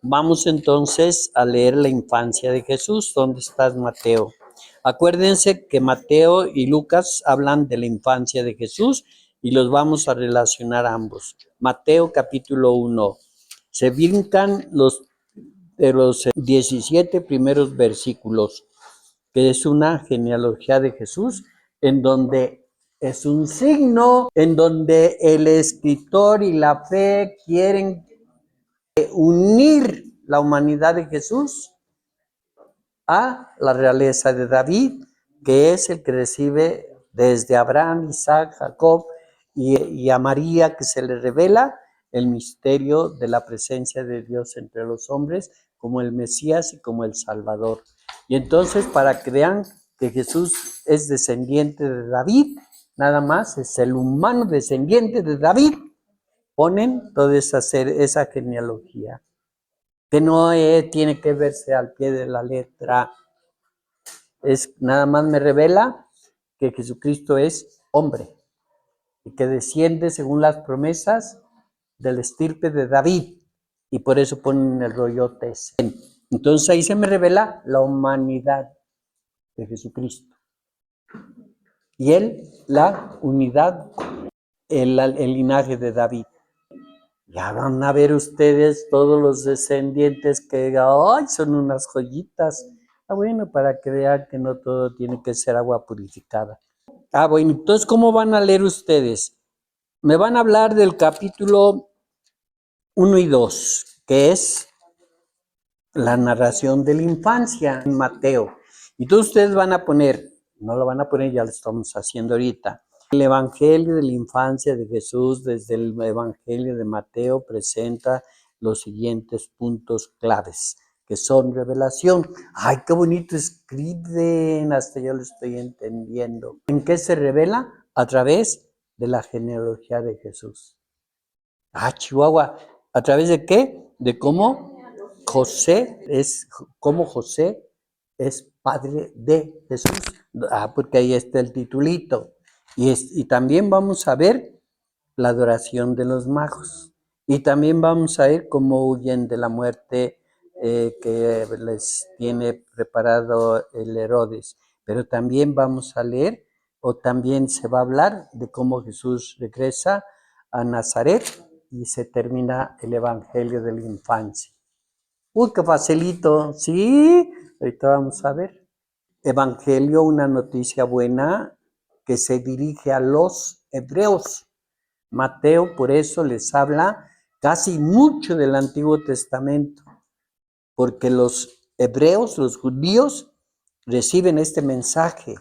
Vamos entonces a leer la infancia de Jesús. ¿Dónde estás, Mateo? Acuérdense que Mateo y Lucas hablan de la infancia de Jesús y los vamos a relacionar ambos. Mateo capítulo 1. Se brincan de los 17 primeros versículos, que es una genealogía de Jesús, en donde es un signo, en donde el escritor y la fe quieren unir la humanidad de Jesús a la realeza de David, que es el que recibe desde Abraham, Isaac, Jacob y a María, que se le revela el misterio de la presencia de Dios entre los hombres como el Mesías y como el Salvador. Y entonces, para que vean que Jesús es descendiente de David, nada más es el humano descendiente de David, ponen toda esa genealogía, que no tiene que verse al pie de la letra. Es nada más me revela que Jesucristo es hombre y que desciende según las promesas del estirpe de David, y por eso ponen el rollote ese. Entonces ahí se me revela la humanidad de Jesucristo y él la unidad, el linaje de David. Ya van a ver ustedes todos los descendientes que ¡ay! Son unas joyitas. Bueno, para que vean que no todo tiene que ser agua purificada. Bueno, entonces, ¿cómo van a leer ustedes? Me van a hablar del capítulo 1 y 2, que es la narración de la infancia en Mateo. Y todos ustedes van a poner, no lo van a poner, ya lo estamos haciendo ahorita, el Evangelio de la infancia de Jesús desde el Evangelio de Mateo presenta los siguientes puntos claves, que son revelación. ¡Ay, qué bonito escriben! Hasta yo lo estoy entendiendo. ¿En qué se revela? A través de la genealogía de Jesús. Chihuahua. ¿A través de qué? De cómo José es padre de Jesús. Porque ahí está el titulito. Y también vamos a ver la adoración de los magos. Y también vamos a ver cómo huyen de la muerte que les tiene preparado el Herodes. Pero también vamos a leer, o también se va a hablar de cómo Jesús regresa a Nazaret y se termina el Evangelio de la infancia. ¡Uy, qué facilito! Sí, ahorita vamos a ver. Evangelio, una noticia buena que se dirige a los hebreos. Mateo por eso les habla casi mucho del Antiguo Testamento, porque los hebreos, los judíos, reciben este mensaje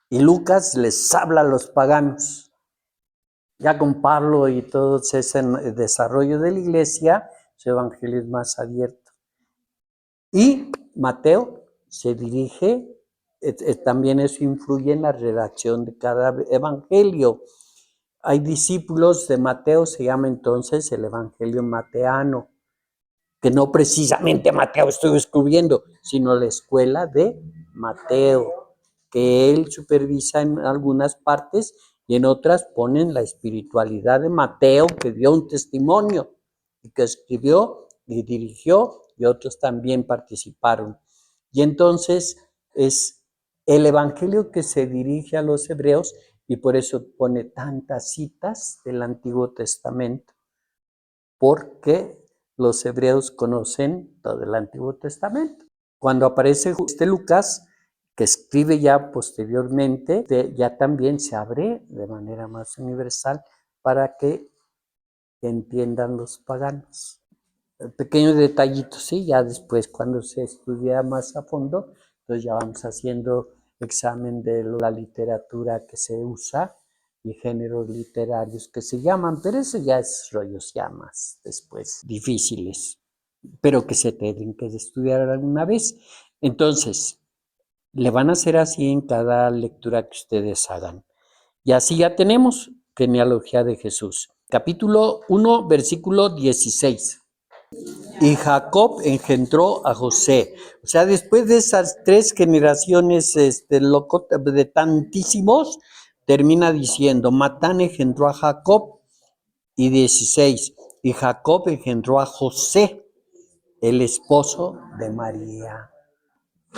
y Lucas les habla a los paganos. Ya con Pablo y todo ese desarrollo de la iglesia, su evangelio es más abierto. Y Mateo se dirige, también eso influye en la redacción de cada evangelio. Hay discípulos de Mateo, se llama entonces el evangelio mateano, que no precisamente Mateo estoy descubriendo, sino la escuela de Mateo, que él supervisa en algunas partes y en otras ponen la espiritualidad de Mateo, que dio un testimonio y que escribió y dirigió, y otros también participaron. Y entonces es el evangelio que se dirige a los hebreos, y por eso pone tantas citas del Antiguo Testamento, porque los hebreos conocen todo el Antiguo Testamento. Cuando aparece Lucas, que escribe ya posteriormente, ya también se abre de manera más universal para que entiendan los paganos. Pequeños detallitos, sí, ya después cuando se estudia más a fondo, entonces ya vamos haciendo examen de la literatura que se usa y géneros literarios que se llaman, pero eso ya es rollos ya más después difíciles, pero que se tienen que estudiar alguna vez. Entonces, le van a hacer así en cada lectura que ustedes hagan. Y así ya tenemos genealogía de Jesús. Capítulo 1, versículo 16. Y Jacob engendró a José. O sea, después de esas 3 generaciones de tantísimos, termina diciendo, Matán engendró a Jacob, y 16, y Jacob engendró a José. el esposo de María.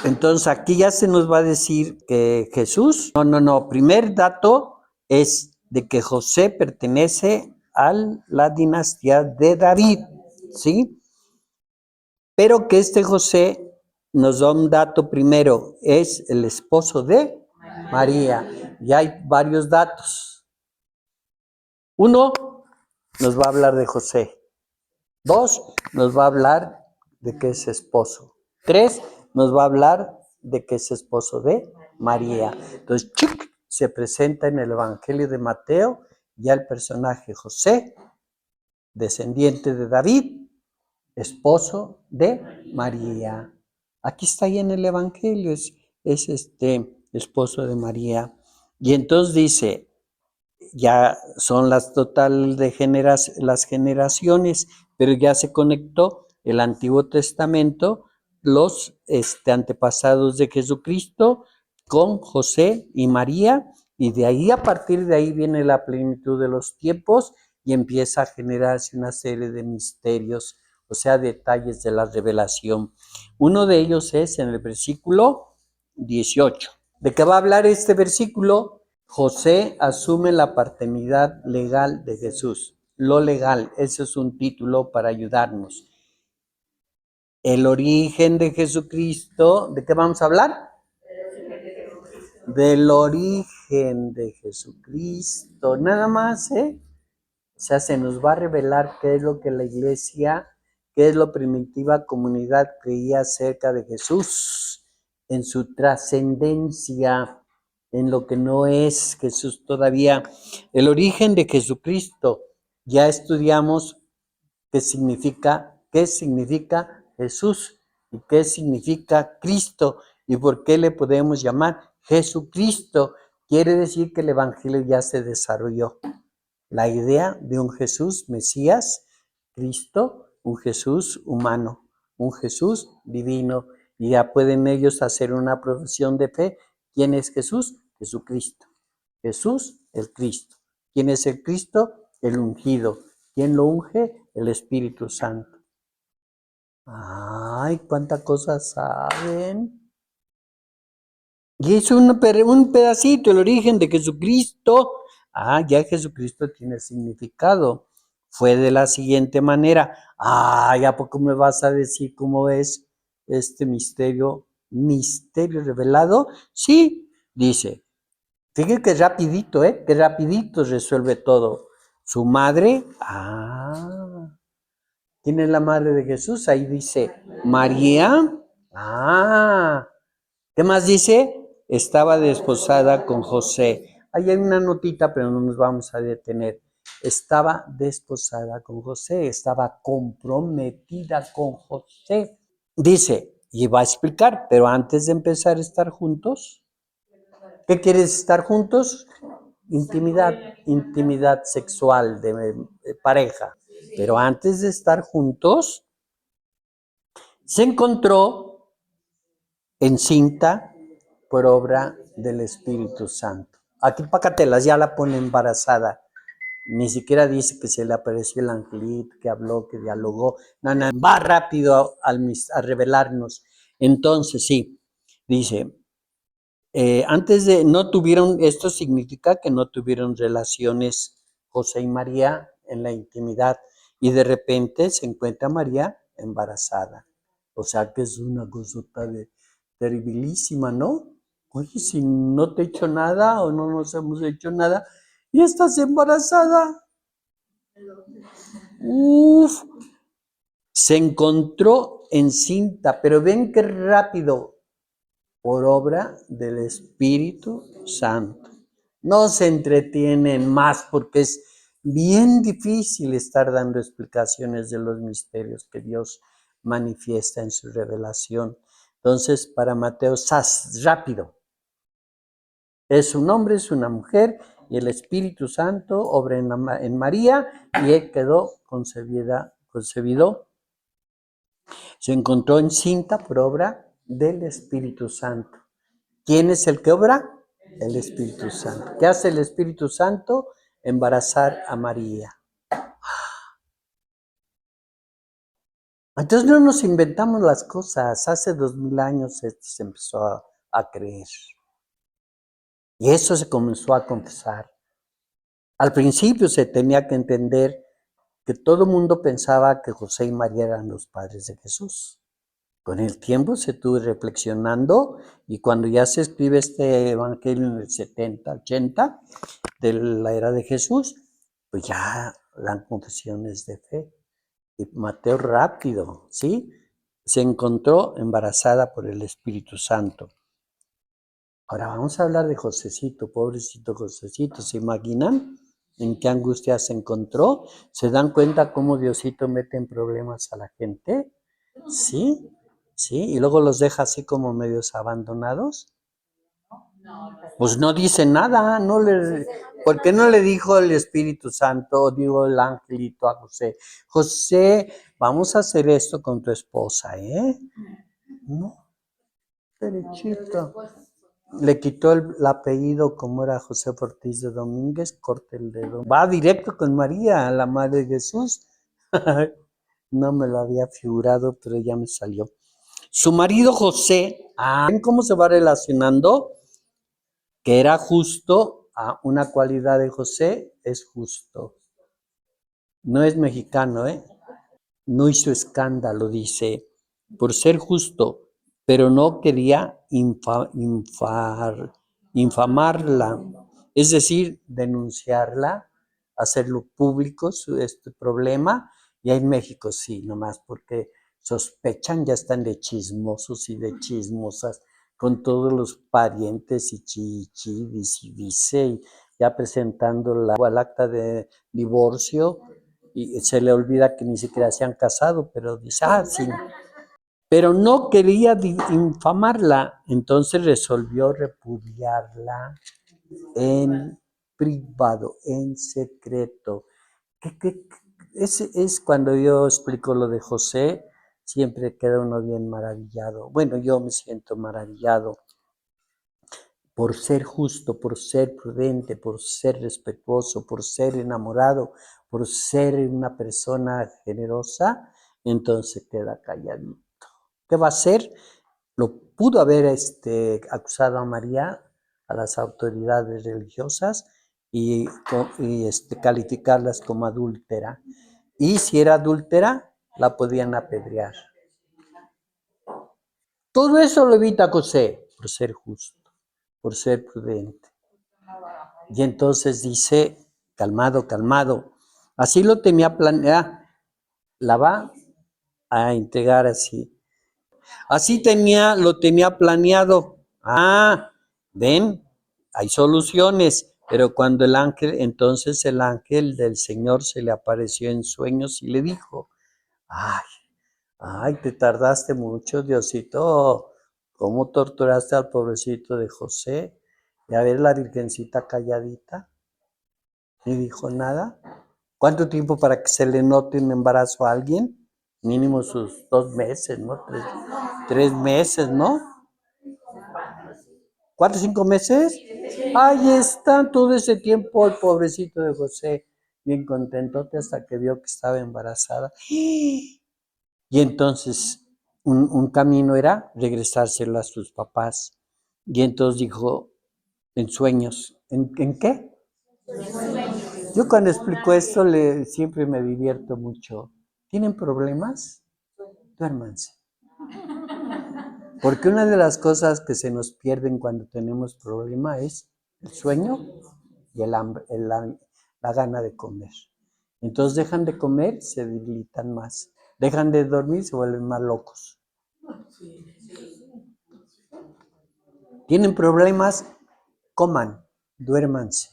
Entonces aquí ya se nos va a decir que Jesús, primer dato es de que José pertenece a la dinastía de David, ¿sí? Pero que este José nos da un dato primero, es el esposo de María. Y hay varios datos. Uno, nos va a hablar de José. Dos, nos va a hablar de que es esposo. Tres, nos va a hablar de que es esposo de María. Entonces, se presenta en el Evangelio de Mateo ya el personaje José, descendiente de David, esposo de María. Aquí está ahí en el Evangelio, es esposo de María. Y entonces dice, ya son las total de las generaciones, pero ya se conectó el Antiguo Testamento, los antepasados de Jesucristo con José y María, y de ahí a partir de ahí viene la plenitud de los tiempos y empieza a generarse una serie de misterios, o sea, detalles de la revelación. Uno de ellos es en el versículo 18. ¿De qué va a hablar este versículo? José asume la paternidad legal de Jesús. Lo legal, ese es un título para ayudarnos. El origen de Jesucristo, ¿de qué vamos a hablar? Del origen de Jesucristo, nada más, ¿eh? O sea, se nos va a revelar qué es lo que la iglesia, qué es lo primitiva comunidad creía acerca de Jesús, en su trascendencia, en lo que no es Jesús todavía. El origen de Jesucristo, ya estudiamos qué significa Jesús y qué significa Cristo y por qué le podemos llamar Jesucristo. Quiere decir que el Evangelio ya se desarrolló. La idea de un Jesús Mesías, Cristo, un Jesús humano, un Jesús divino. Y ya pueden ellos hacer una profesión de fe. ¿Quién es Jesús? Jesucristo. Jesús, el Cristo. ¿Quién es el Cristo? El ungido. ¿Quién lo unge? El Espíritu Santo. Ay, cuántas cosas saben. Y es un pedacito, el origen de Jesucristo. Ah, ya Jesucristo tiene significado. Fue de la siguiente manera. Ay, ¿a poco me vas a decir cómo es este misterio? ¿Misterio revelado? Sí, dice. Fíjate que rapidito, que rapidito resuelve todo. Su madre, ¿quién es la madre de Jesús? Ahí dice, María. ¿Qué más dice? Estaba desposada con José. Ahí hay una notita, pero no nos vamos a detener. Estaba desposada con José, estaba comprometida con José. Dice, y va a explicar, pero antes de empezar a estar juntos, ¿qué quieres estar juntos? Intimidad sexual de pareja. Pero antes de estar juntos, se encontró encinta por obra del Espíritu Santo. Aquí Pacatelas ya la pone embarazada. Ni siquiera dice que se le apareció el angelito, que habló, que dialogó. No, no, va rápido a revelarnos. Entonces, sí, dice, antes de, no tuvieron, esto significa que no tuvieron relaciones José y María en la intimidad y de repente se encuentra María embarazada. O sea que es una cosota terribilísima, ¿no? Oye, si no te he hecho nada o no nos hemos hecho nada y estás embarazada. Uf, se encontró encinta, pero ven qué rápido, por obra del Espíritu Santo. No se entretienen más porque es bien difícil estar dando explicaciones de los misterios que Dios manifiesta en su revelación. Entonces, para Mateo, rápido. Es un hombre, es una mujer, y el Espíritu Santo obra en María, y él quedó concebido, se encontró encinta por obra del Espíritu Santo. ¿Quién es el que obra? El Espíritu Santo. ¿Qué hace el Espíritu Santo? Embarazar a María. Entonces no nos inventamos las cosas. Hace 2000 años esto se empezó a creer. Y eso se comenzó a confesar. Al principio se tenía que entender que todo el mundo pensaba que José y María eran los padres de Jesús. Con el tiempo se estuvo reflexionando y cuando ya se escribe este evangelio en el 70, 80 de la era de Jesús, pues ya dan confesiones de fe. Y Mateo rápido, ¿sí? Se encontró embarazada por el Espíritu Santo. Ahora vamos a hablar de Josecito, pobrecito Josecito. ¿Se imaginan en qué angustia se encontró? ¿Se dan cuenta cómo Diosito mete en problemas a la gente? ¿Sí? ¿Sí? Y luego los deja así como medios abandonados. Pues no dice nada, ¿por qué no le dijo el Espíritu Santo, digo el angelito a José? José, vamos a hacer esto con tu esposa, ¿eh? No, derechito. Le quitó el apellido, como era José Ortiz de Domínguez, corte el dedo. Va directo con María, la madre de Jesús. No me lo había figurado, pero ya me salió. Su marido José, ¿ven cómo se va relacionando? Que era justo, una cualidad de José es justo. No es mexicano, ¿eh? No hizo escándalo, dice, por ser justo, pero no quería infamarla, es decir, denunciarla, hacerlo público, este problema. Y en México sí, nomás porque sospechan, ya están de chismosos y de chismosas con todos los parientes y chichis y dice, y ya presentando el acta de divorcio y se le olvida que ni siquiera se han casado, pero dice, sí. Pero no quería infamarla, entonces resolvió repudiarla en privado, en secreto. Es cuando yo explico lo de José, siempre queda uno bien maravillado. Bueno, yo me siento maravillado por ser justo, por ser prudente, por ser respetuoso, por ser enamorado, por ser una persona generosa, entonces queda calladito. ¿Qué va a hacer? Lo pudo haber acusado a María, a las autoridades religiosas, y calificarlas como adúltera. Y si era adúltera, la podían apedrear. Todo eso lo evita José por ser justo, por ser prudente. Y entonces dice, calmado, calmado. Así lo tenía planeado. La va a entregar así. Así lo tenía planeado. Ven, hay soluciones. Pero cuando entonces el ángel del Señor se le apareció en sueños y le dijo, ay, te tardaste mucho, Diosito. ¿Cómo torturaste al pobrecito de José? Y a ver la virgencita calladita. Ni dijo nada. ¿Cuánto tiempo para que se le note un embarazo a alguien? Mínimo sus 2 meses, ¿no? 3 meses, ¿no? 4 o 5 meses. Ahí está todo ese tiempo el pobrecito de José, bien contentote hasta que vio que estaba embarazada. Y entonces un camino era regresárselo a sus papás. Y entonces dijo, en sueños, ¿en qué? Yo cuando explico esto siempre me divierto mucho. ¿Tienen problemas? Duérmanse. Porque una de las cosas que se nos pierden cuando tenemos problema es el sueño y el hambre, la gana de comer. Entonces dejan de comer, se debilitan más. Dejan de dormir, se vuelven más locos. ¿Tienen problemas? Coman, duérmanse.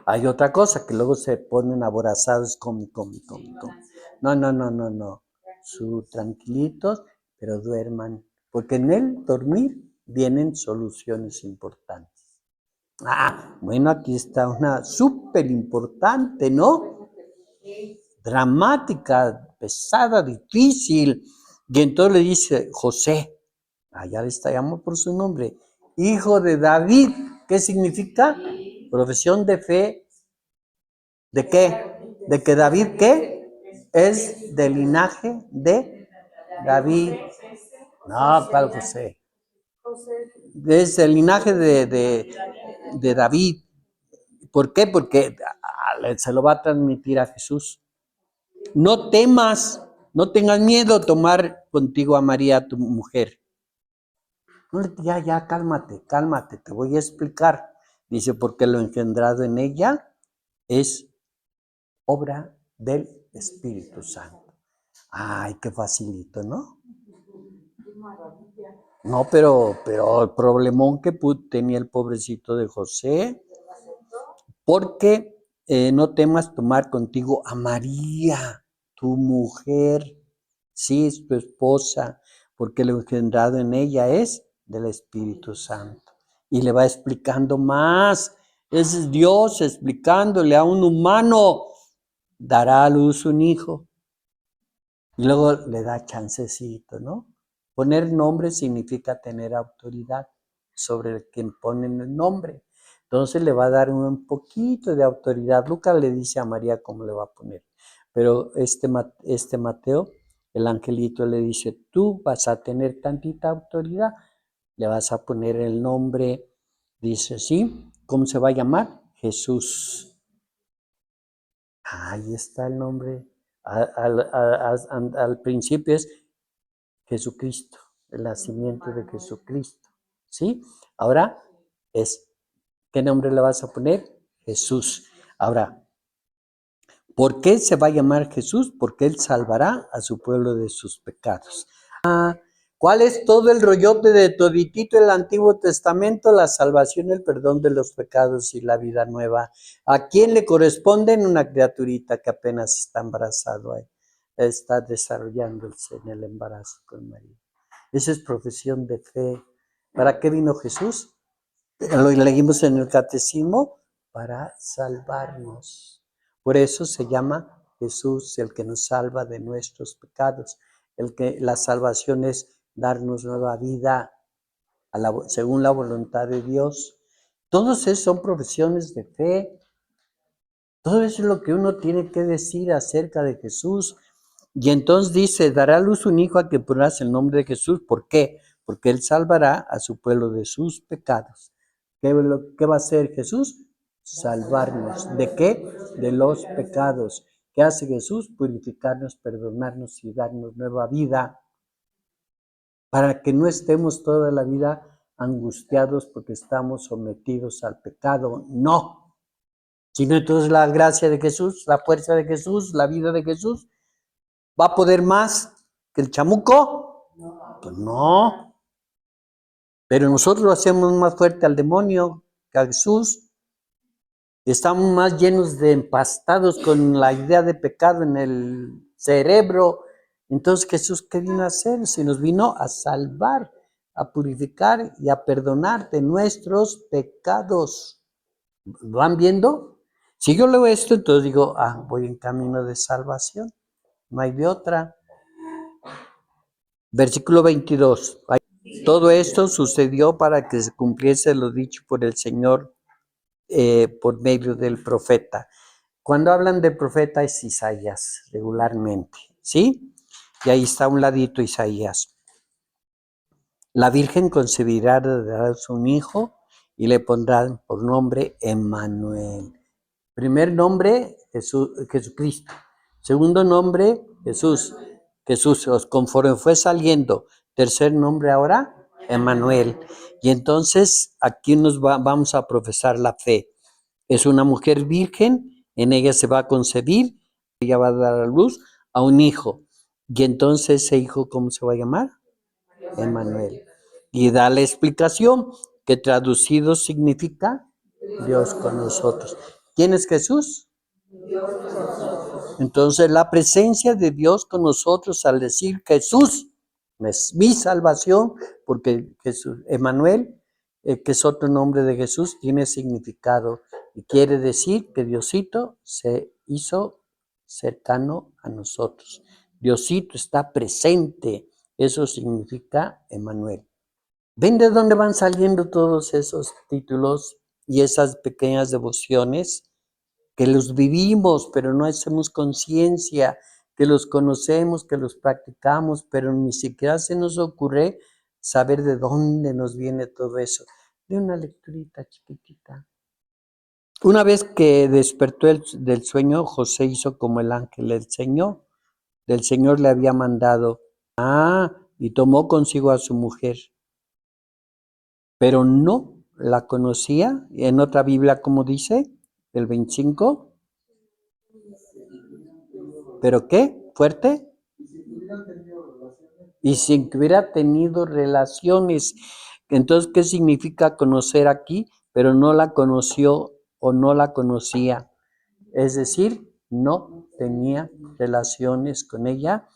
Hay otra cosa, que luego se ponen aborazados, come. No. Tranquilitos, pero duerman. Porque en el dormir vienen soluciones importantes. Bueno, aquí está una súper importante, ¿no? Dramática, pesada, difícil. Y entonces le dice, José, ya le llamo por su nombre, hijo de David. ¿Qué significa? Profesión de fe. ¿De qué? ¿De que David qué? es del linaje de David. No, ¿cuál José? Es del linaje de David. ¿Por qué? Porque se lo va a transmitir a Jesús. No temas, no tengas miedo tomar contigo a María, tu mujer. No, ya, cálmate, te voy a explicar. Dice, porque lo engendrado en ella es obra del Espíritu Santo. Ay, qué facilito, ¿no? No, pero el problemón que tenía el pobrecito de José, porque no temas tomar contigo a María, tu mujer, sí, es tu esposa, porque lo engendrado en ella es del Espíritu Santo. Y le va explicando más. Es Dios explicándole a un humano, dará a luz un hijo. Y luego le da chancecito, ¿no? Poner nombre significa tener autoridad sobre el quien ponen el nombre. Entonces le va a dar un poquito de autoridad. Lucas le dice a María cómo le va a poner. Pero este Mateo, el angelito le dice, tú vas a tener tantita autoridad, le vas a poner el nombre, dice, ¿sí? ¿Cómo se va a llamar? Jesús. Ahí está el nombre. Al principio es Jesucristo, el nacimiento de Jesucristo. ¿Sí? Ahora es, ¿qué nombre le vas a poner? Jesús. Ahora, ¿por qué se va a llamar Jesús? Porque Él salvará a su pueblo de sus pecados. ¿Cuál es todo el rollote de toditito el Antiguo Testamento? La salvación, el perdón de los pecados y la vida nueva. ¿A quién le corresponde? Una criaturita que apenas está embarazado ahí. Está desarrollándose en el embarazo con María. Esa es profesión de fe. ¿Para qué vino Jesús? Lo leímos en el catecismo, para salvarnos. Por eso se llama Jesús el que nos salva de nuestros pecados. La salvación es darnos nueva vida según la voluntad de Dios. Todos esos son profesiones de fe. Todo eso es lo que uno tiene que decir acerca de Jesús. Y entonces dice, dará a luz un hijo a que pondrás el nombre de Jesús. ¿Por qué? Porque Él salvará a su pueblo de sus pecados. ¿Qué va a hacer Jesús? Salvarnos. ¿De qué? De los pecados. ¿Qué hace Jesús? Purificarnos, perdonarnos y darnos nueva vida. Para que no estemos toda la vida angustiados porque estamos sometidos al pecado. No. Sino entonces la gracia de Jesús, la fuerza de Jesús, la vida de Jesús, ¿va a poder más que el chamuco? Pues no. Pero nosotros lo hacemos más fuerte al demonio que a Jesús. Estamos más llenos de empastados con la idea de pecado en el cerebro. Entonces Jesús, ¿qué vino a hacer? Se nos vino a salvar, a purificar y a perdonar de nuestros pecados. ¿Van viendo? Si yo leo esto, entonces digo, voy en camino de salvación. No hay de otra. Versículo 22. Todo esto sucedió para que se cumpliese lo dicho por el Señor por medio del profeta. Cuando hablan del profeta es Isaías, regularmente, ¿sí? Y ahí está a un ladito Isaías. La Virgen concebirá dará un hijo y le pondrán por nombre Emmanuel. Primer nombre, Jesucristo. Segundo nombre, Jesús. Jesús, conforme fue saliendo. Tercer nombre ahora, Emmanuel. Y entonces aquí vamos a profesar la fe. Es una mujer virgen, en ella se va a concebir, ella va a dar a luz a un hijo. Y entonces ese hijo, ¿cómo se va a llamar? Emmanuel. Y da la explicación que traducido significa Dios con nosotros. ¿Quién es Jesús? Entonces la presencia de Dios con nosotros al decir Jesús es mi salvación, porque Jesús, Emmanuel, que es otro nombre de Jesús, tiene significado y quiere decir que Diosito se hizo cercano a nosotros. Diosito está presente, eso significa Emmanuel. ¿Ven de dónde van saliendo todos esos títulos y esas pequeñas devociones? Que los vivimos, pero no hacemos conciencia que los conocemos, que los practicamos, pero ni siquiera se nos ocurre saber de dónde nos viene todo eso. De una lecturita chiquitita. Una vez que despertó del sueño, José hizo como el ángel del Señor le había mandado. Y tomó consigo a su mujer, pero no la conocía. En otra Biblia, como dice, el 25. ¿Pero qué? ¿Fuerte? Y sin que hubiera tenido relaciones. Entonces, ¿qué significa conocer aquí? Pero no la conoció o no la conocía. Es decir, no tenía relaciones con ella,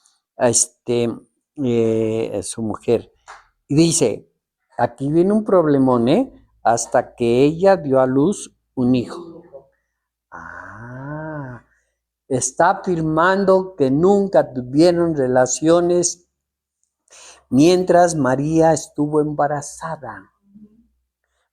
su mujer. Y dice, aquí viene un problemón, hasta que ella dio a luz un hijo. Está afirmando que nunca tuvieron relaciones mientras María estuvo embarazada,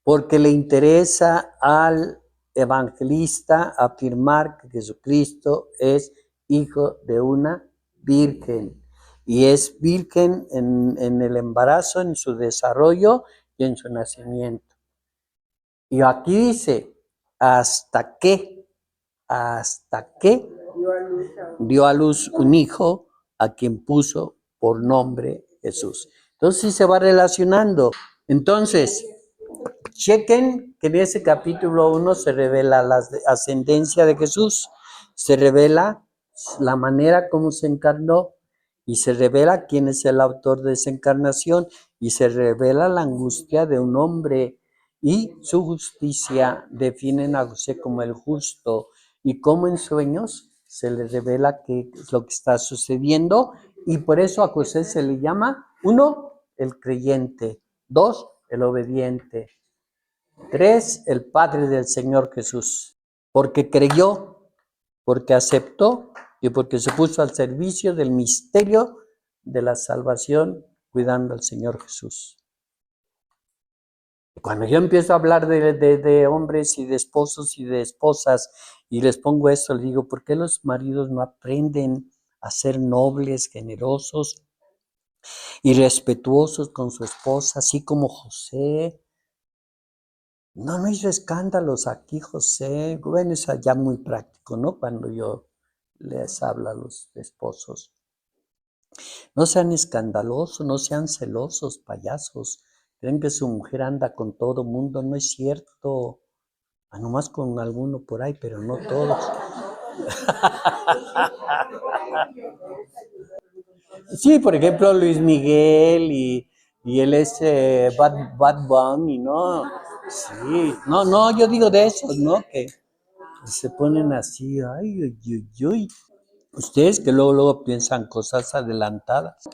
porque le interesa al evangelista afirmar que Jesucristo es hijo de una virgen, y es virgen en el embarazo, en su desarrollo y en su nacimiento. Y aquí dice, hasta que dio a luz un hijo a quien puso por nombre Jesús. Entonces sí se va relacionando. Entonces, chequen que en ese capítulo 1 se revela la ascendencia de Jesús, se revela la manera como se encarnó, y se revela quién es el autor de esa encarnación, y se revela la angustia de un hombre, y su justicia. Definen a José como el justo, y como en sueños se le revela qué es lo que está sucediendo, y por eso a José se le llama, 1, el creyente, 2, el obediente, 3, el Padre del Señor Jesús, porque creyó, porque aceptó y porque se puso al servicio del misterio de la salvación, cuidando al Señor Jesús. Cuando yo empiezo a hablar de hombres y de esposos y de esposas y les pongo esto, les digo, ¿por qué los maridos no aprenden a ser nobles, generosos y respetuosos con su esposa, así como José? No hizo escándalos aquí, José. Bueno, es ya muy práctico, ¿no? Cuando yo les hablo a los esposos. No sean escandalosos, no sean celosos, payasos. Creen que su mujer anda con todo mundo. No es cierto. Nomás con alguno por ahí, pero no todos. Sí, por ejemplo, Luis Miguel y él es Bad Bunny, ¿no? Sí, no, yo digo de esos, ¿no? Que se ponen así, ay, uy, uy, uy. Ustedes que luego piensan cosas adelantadas.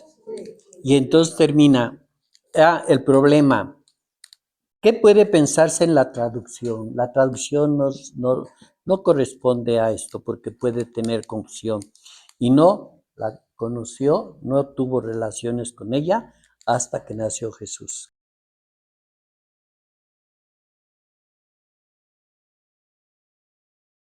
Y entonces termina el problema. ¿Qué puede pensarse en la traducción? La traducción no corresponde a esto porque puede tener confusión. Y no la conoció, no tuvo relaciones con ella hasta que nació Jesús.